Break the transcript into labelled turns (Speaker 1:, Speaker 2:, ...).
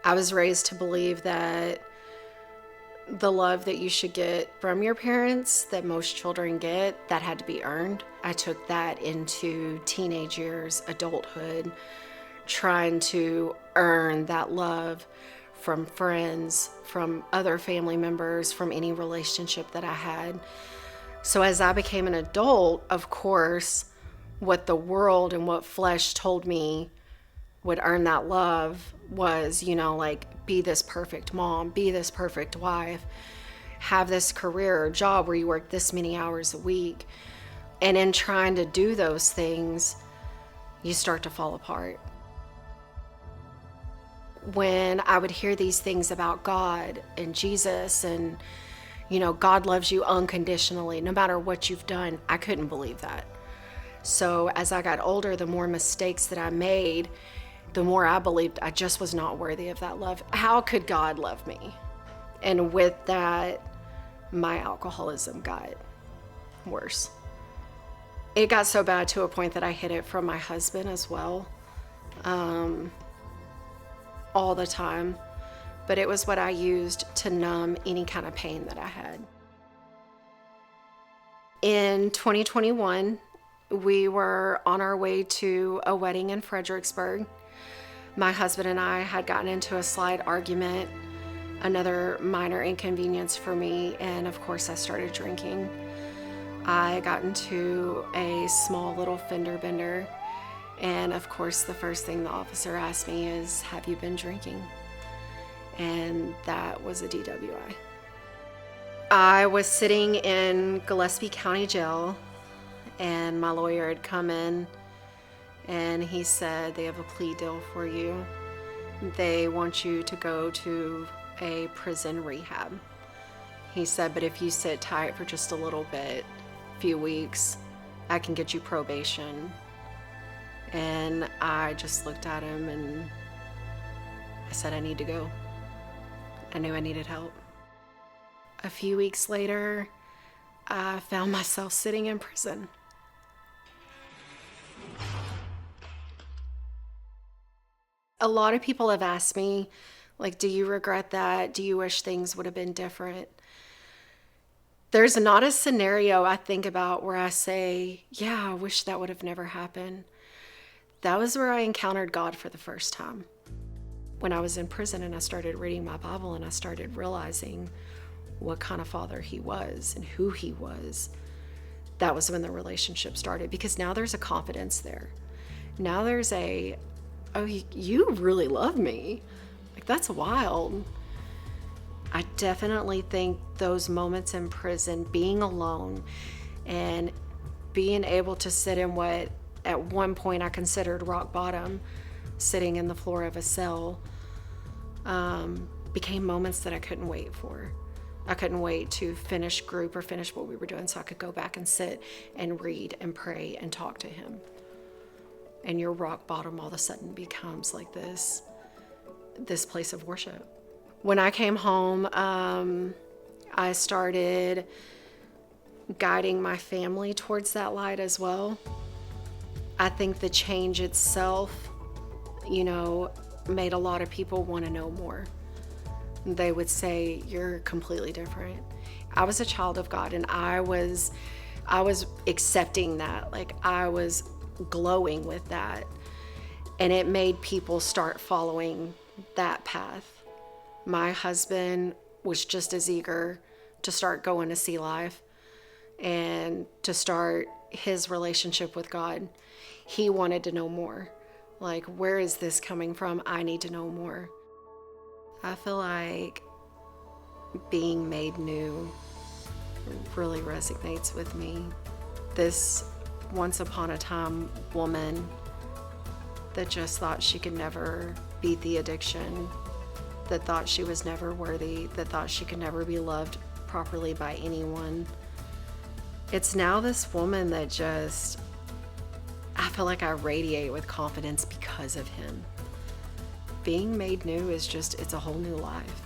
Speaker 1: I was raised to believe that the love that you should get from your parents, that most children get, that had to be earned. I took that into teenage years, adulthood, trying to earn that love from friends, from other family members, from any relationship that I had. So as I became an adult, of course, what the world and what flesh told me would earn that love was, like, be this perfect mom, be this perfect wife, have this career or job where you work this many hours a week. And in trying to do those things, you start to fall apart. When I would hear these things about God and Jesus and, God loves you unconditionally, no matter what you've done, I couldn't believe that. So as I got older, the more mistakes that I made, the more I believed I just was not worthy of that love. How could God love me? And with that, my alcoholism got worse. It got so bad to a point that I hid it from my husband as well, all the time. But it was what I used to numb any kind of pain that I had. In 2021, we were on our way to a wedding in Fredericksburg. My husband and I had gotten into a slight argument, another minor inconvenience for me, and of course I started drinking. I got into a small little fender bender, and of course the first thing the officer asked me is, "Have you been drinking?" And that was a DWI. I was sitting in Gillespie County Jail, and my lawyer had come in and he said, "They have a plea deal for you. They want you to go to a prison rehab." He said, "But if you sit tight for just a little bit, a few weeks, I can get you probation." And I just looked at him and I said, "I need to go." I knew I needed help. A few weeks later, I found myself sitting in prison. A lot of people have asked me, like, do you regret that? Do you wish things would have been different? There's not a scenario I think about where I say, yeah, I wish that would have never happened. That was where I encountered God for the first time. When I was in prison and I started reading my Bible and I started realizing what kind of father he was and who he was, that was when the relationship started, because now there's a confidence there. Now there's a, "Oh, you really love me." Like, that's wild. I definitely think those moments in prison, being alone and being able to sit in what at one point I considered rock bottom, sitting in the floor of a cell, became moments that I couldn't wait for. I couldn't wait to finish group or finish what we were doing so I could go back and sit and read and pray and talk to him. And your rock bottom all of a sudden becomes like this place of worship. When I came home, I started guiding my family towards that light as well. I think the change itself, made a lot of people want to know more. They would say, "You're completely different." I was a child of God, and I was accepting that. Like, I was glowing with that. And it made people start following that path. My husband was just as eager to start going to Sea Life and to start his relationship with God. He wanted to know more. Like, where is this coming from? I need to know more. I feel like being made new really resonates with me. This once upon a time woman that just thought she could never beat the addiction, that thought she was never worthy, that thought she could never be loved properly by anyone. It's now this woman that I feel like I radiate with confidence because of him. Being made new is it's a whole new life.